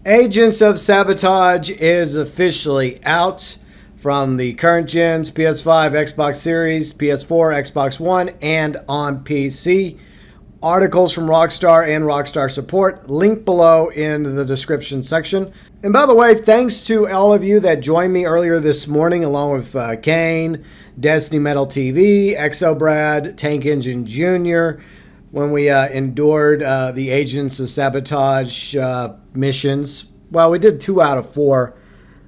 Agents of Sabotage is officially out from the current gens, PS5, Xbox Series, PS4, Xbox One, and on PC. Articles from Rockstar and Rockstar Support, link below in the description section. And by the way, thanks to all of you that joined me earlier this morning, along with Kane, Destiny Metal TV, XO Brad, Tank Engine Jr., when we endured the Agents of Sabotage missions. Well, we did 2 out of 4,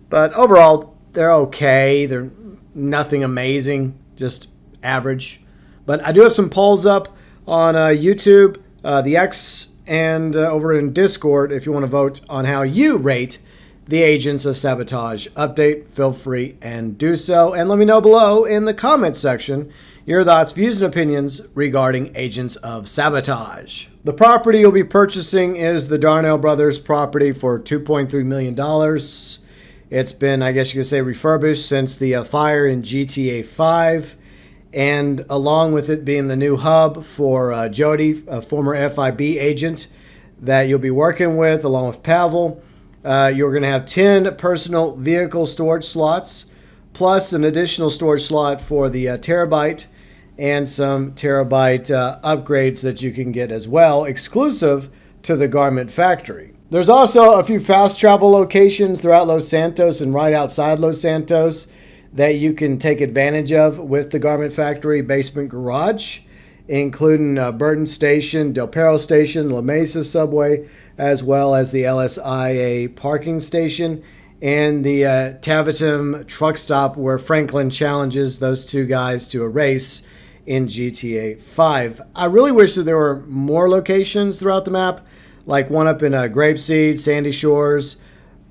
but overall, they're okay. They're nothing amazing, just average. But I do have some polls up on YouTube, the X, and over in Discord if you want to vote on how you rate the Agents of Sabotage update. Feel free and do so. And let me know below in the comment section your thoughts, views, and opinions regarding Agents of Sabotage. The property you'll be purchasing is the Darnell Brothers property for $2.3 million. It's been, I guess you could say, refurbished since the fire in GTA 5. And along with it being the new hub for Jody, a former FIB agent that you'll be working with, along with Pavel, you're going to have 10 personal vehicle storage slots, plus an additional storage slot for the terabyte and some terabyte upgrades that you can get as well, exclusive to the Garment Factory. There's also a few fast travel locations throughout Los Santos and right outside Los Santos that you can take advantage of with the Garment Factory basement garage, including Burton Station, Del Perro Station, La Mesa Subway, as well as the LSIA parking station, and the Tavitum truck stop where Franklin challenges those two guys to a race in GTA 5. I really wish that there were more locations throughout the map, like one up in Grapeseed, Sandy Shores,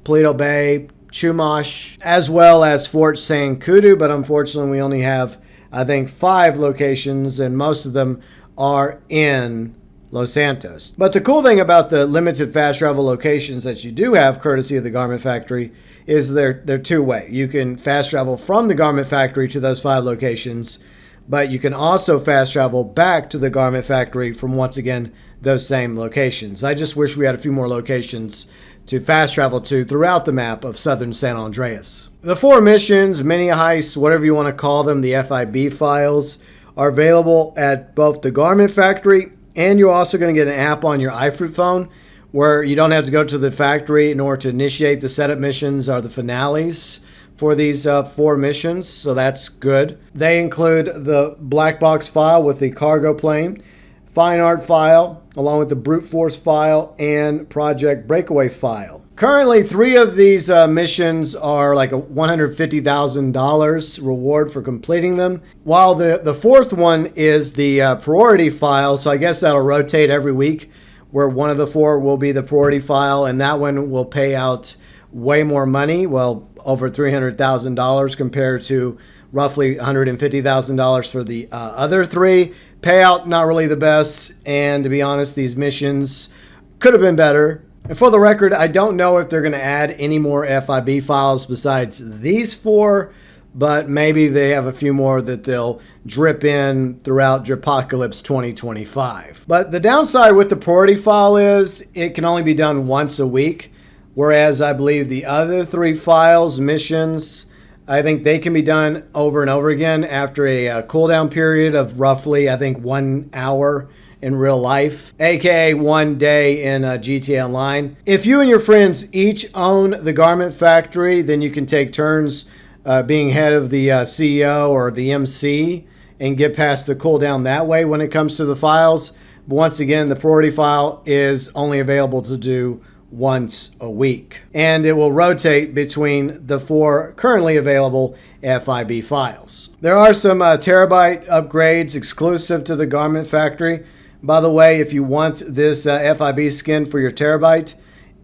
Paleto Bay, Chumash, as well as Fort San Kudu, but unfortunately we only have, I think, 5 locations, and most of them are in Los Santos. But the cool thing about the limited fast travel locations that you do have, courtesy of the Garment Factory, is they're two-way. You can fast travel from the Garment Factory to those 5 locations, but you can also fast travel back to the Garment Factory from, once again, those same locations. I just wish we had a few more locations to fast travel to throughout the map of southern San Andreas. The 4 missions, mini heists, whatever you want to call them, the FIB files, are available at both the Garment Factory, and you're also going to get an app on your iFruit phone where you don't have to go to the factory in order to initiate the setup missions or the finales for these 4 missions, so that's good. They include the black box file with the cargo plane, fine art file, along with the brute force file, and project breakaway file. Currently, 3 of these missions are like a $150,000 reward for completing them, while the 4th one is the priority file, so I guess that'll rotate every week, where one of the 4 will be the priority file, and that one will pay out way more money, well, over $300,000 compared to roughly $150,000 for the other 3. Payout, not really the best, and to be honest, these missions could have been better. And for the record, I don't know if they're going to add any more FIB files besides these 4, but maybe they have a few more that they'll drip in throughout Dripocalypse 2025. But the downside with the priority file is it can only be done once a week, whereas I believe the other 3 files, missions, I think they can be done over and over again after a cooldown period of roughly, I think, 1 hour in real life, aka 1 day in GTA Online. If you and your friends each own the Garment Factory, then you can take turns being head of the CEO or the MC and get past the cooldown that way when it comes to the files. But once again, the priority file is only available to do once a week, and it will rotate between the 4 currently available FIB files. There are some terabyte upgrades exclusive to the Garment Factory. By the way, if you want this FIB skin for your terabyte,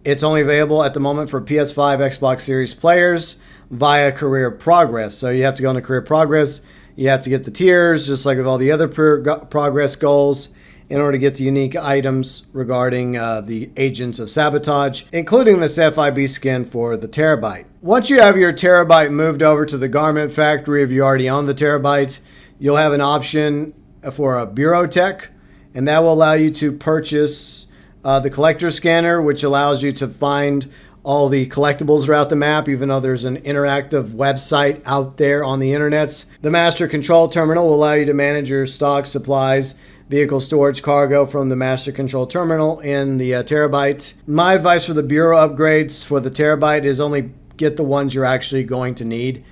it's only available at the moment for PS5, Xbox Series players via Career Progress. So you have to go into Career Progress, you have to get the tiers, just like with all the other progress goals, in order to get the unique items regarding the Agents of Sabotage, including this FIB skin for the terabyte. Once you have your terabyte moved over to the Garment Factory, if you already own the terabyte, you'll have an option for a Bureau Tech, and that will allow you to purchase the collector scanner, which allows you to find all the collectibles throughout the map, even though there's an interactive website out there on the internets. The Master Control Terminal will allow you to manage your stock, supplies, vehicle storage, cargo from the Master Control Terminal in the Terabyte. My advice for the Bureau upgrades for the Terabyte is only get the ones you're actually going to need.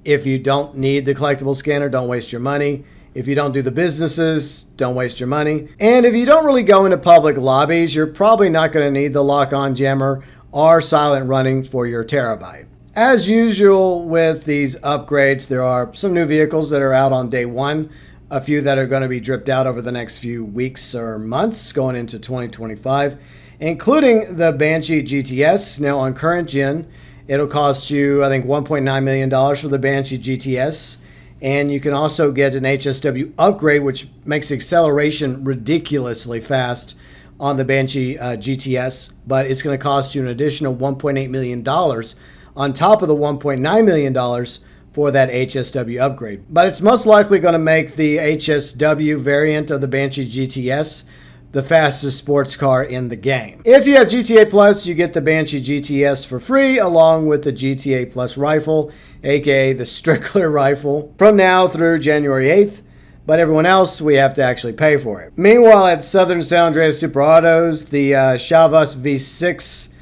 If you don't need the collectible scanner, don't waste your money. If you don't do the businesses, don't waste your money. And if you don't really go into public lobbies, you're probably not going to need the lock-on jammer or silent running for your Terabyte. As usual with these upgrades, there are some new vehicles that are out on day one, a few that are going to be dripped out over the next few weeks or months going into 2025, including the Banshee GTS. Now on current gen, it'll cost you, I think, $1.9 million for the Banshee GTS. And you can also get an HSW upgrade, which makes acceleration ridiculously fast on the Banshee GTS. But it's going to cost you an additional $1.8 million on top of the $1.9 million for that HSW upgrade. But it's most likely going to make the HSW variant of the Banshee GTS the fastest sports car in the game. If you have GTA Plus, you get the Banshee GTS for free, along with the GTA Plus rifle, aka the Strickler rifle, from now through January 8th. But everyone else, we have to actually pay for it. Meanwhile, at Southern San Andreas Super Autos, the Chavas V6,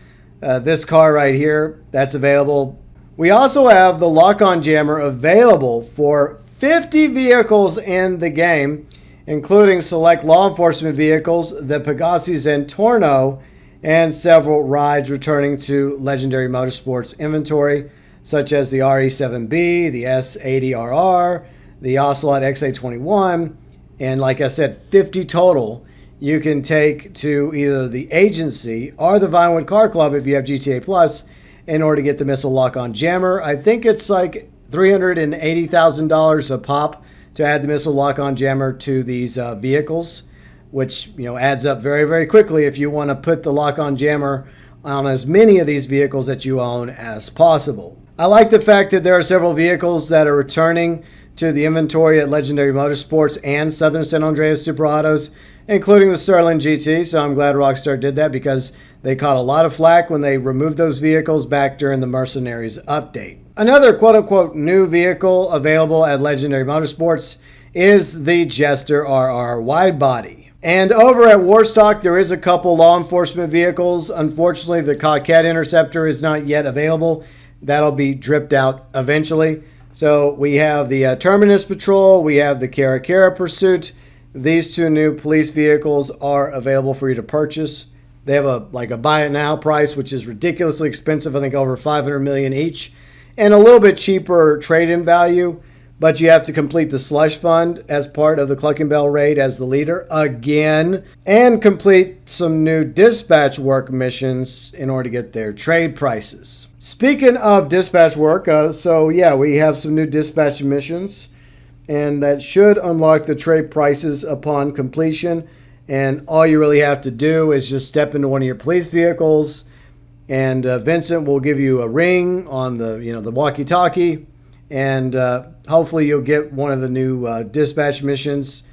this car right here, that's available. We also have the lock-on jammer available for 50 vehicles in the game, including select law enforcement vehicles, the Pegasus and Torno, and several rides returning to Legendary Motorsports inventory, such as the RE7B, the S80RR, the Ocelot XA21, and like I said, 50 total you can take to either the agency or the Vinewood Car Club if you have GTA Plus in order to get the missile lock-on jammer. I think it's like $380,000 a pop to add the missile lock-on jammer to these vehicles, which adds up very, very quickly if you want to put the lock-on jammer on as many of these vehicles that you own as possible. I like the fact that there are several vehicles that are returning to the inventory at Legendary Motorsports and Southern San Andreas Super Autos, including the Sterling GT, so I'm glad Rockstar did that because they caught a lot of flack when they removed those vehicles back during the Mercenaries update. Another quote-unquote new vehicle available at Legendary Motorsports is the Jester RR Widebody. And over at Warstock, there is a couple law enforcement vehicles. Unfortunately, the Coquette Interceptor is not yet available. That'll be dripped out eventually. So we have the Terminus Patrol, we have the Cara Cara Pursuit. These two new police vehicles are available for you to purchase. They have a buy it now price, which is ridiculously expensive. I think over $500 million each. And a little bit cheaper trade-in value, but you have to complete the slush fund as part of the Clucking Bell raid as the leader again, and complete some new dispatch work missions in order to get their trade prices. Speaking of dispatch work, we have some new dispatch missions, and that should unlock the trade prices upon completion. And all you really have to do is just step into one of your police vehicles, and Vincent will give you a ring on the walkie-talkie, and hopefully you'll get one of the new dispatch missions.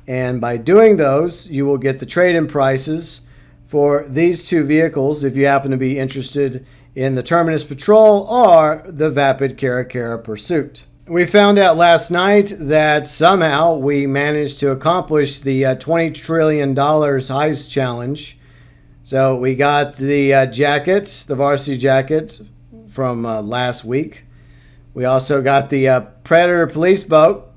And by doing those, you will get the trade-in prices for these two vehicles if you happen to be interested in the Terminus Patrol or the Vapid Cara Cara Pursuit. We found out last night that somehow we managed to accomplish the $20 trillion heist challenge. So we got the jackets, the varsity jacket from last week. We also got the Predator police boat.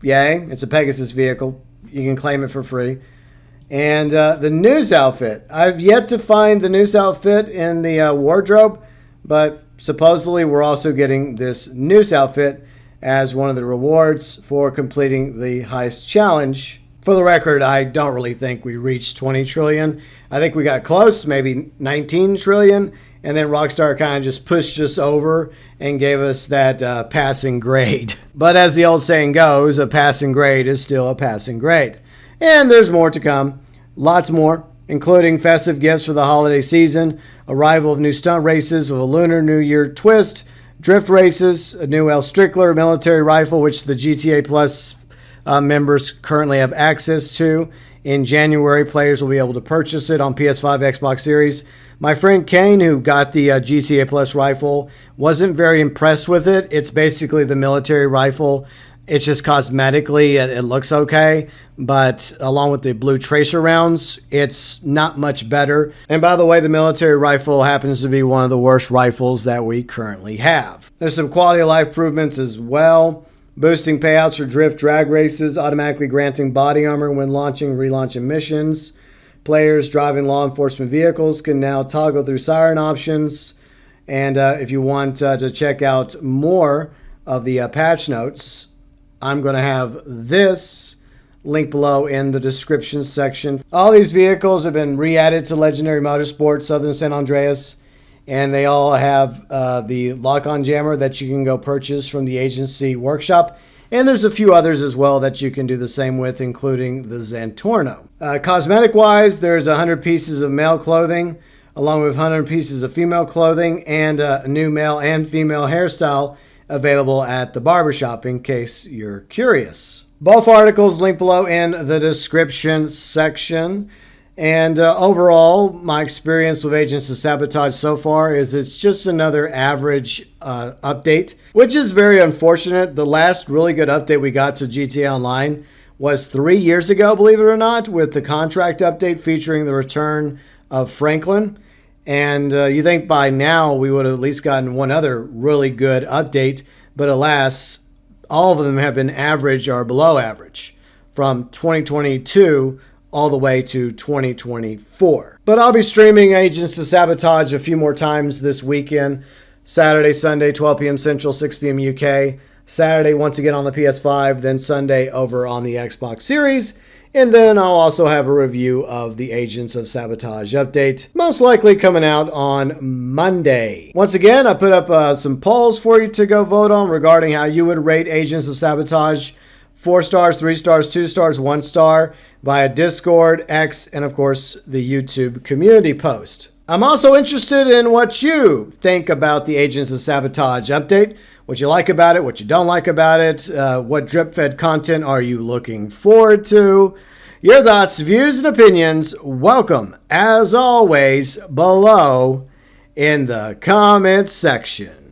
Yay, it's a Pegasus vehicle. You can claim it for free. And the news outfit. I've yet to find the news outfit in the wardrobe, but supposedly we're also getting this news outfit as one of the rewards for completing the heist challenge. For the record, I don't really think we reached 20 trillion. I think we got close, maybe 19 trillion, and then Rockstar kind of just pushed us over and gave us that passing grade. But as the old saying goes, a passing grade is still a passing grade. And there's more to come. Lots more, including festive gifts for the holiday season, arrival of new stunt races, of a Lunar New Year twist, drift races, a new El Strickler military rifle, which the GTA Plus members currently have access to. In January, players will be able to purchase it on PS5, Xbox Series, My friend Kane, who got the GTA Plus rifle, wasn't very impressed with it. It's basically the military rifle. It's just cosmetically, it looks okay, but along with the blue tracer rounds, it's not much better. And by the way, the military rifle happens to be one of the worst rifles that we currently have. There's some quality of life improvements as well. Boosting payouts for drift drag races, automatically granting body armor when launching and relaunching missions. Players driving law enforcement vehicles can now toggle through siren options. And if you want to check out more of the patch notes, I'm going to have this link below in the description section. All these vehicles have been re-added to Legendary Motorsport Southern San Andreas, and they all have the lock-on jammer that you can go purchase from the agency workshop. And there's a few others as well that you can do the same with, including the Zantorno. Cosmetic-wise, there's 100 pieces of male clothing, along with 100 pieces of female clothing, and a new male and female hairstyle available at the barbershop in case you're curious. Both articles linked below in the description section. And overall, my experience with Agents of Sabotage so far is it's just another average update, which is very unfortunate. The last really good update we got to GTA Online was 3 years ago, believe it or not, with the contract update featuring the return of Franklin. And you think by now we would have at least gotten one other really good update, but alas, all of them have been average or below average from 2022 all the way to 2024. But I'll be streaming Agents of Sabotage a few more times this weekend. Saturday, Sunday, 12 p.m. Central, 6 p.m. UK. Saturday, once again on the PS5, then Sunday over on the Xbox Series. And then I'll also have a review of the Agents of Sabotage update, most likely coming out on Monday. Once again, I put up some polls for you to go vote on regarding how you would rate Agents of Sabotage. 4 stars, 3 stars, 2 stars, 1 star via Discord, X, and of course the YouTube community post. I'm also interested in what you think about the Agents of Sabotage update, what you like about it, what you don't like about it, what drip-fed content are you looking forward to. Your thoughts, views, and opinions, welcome, as always, below in the comments section.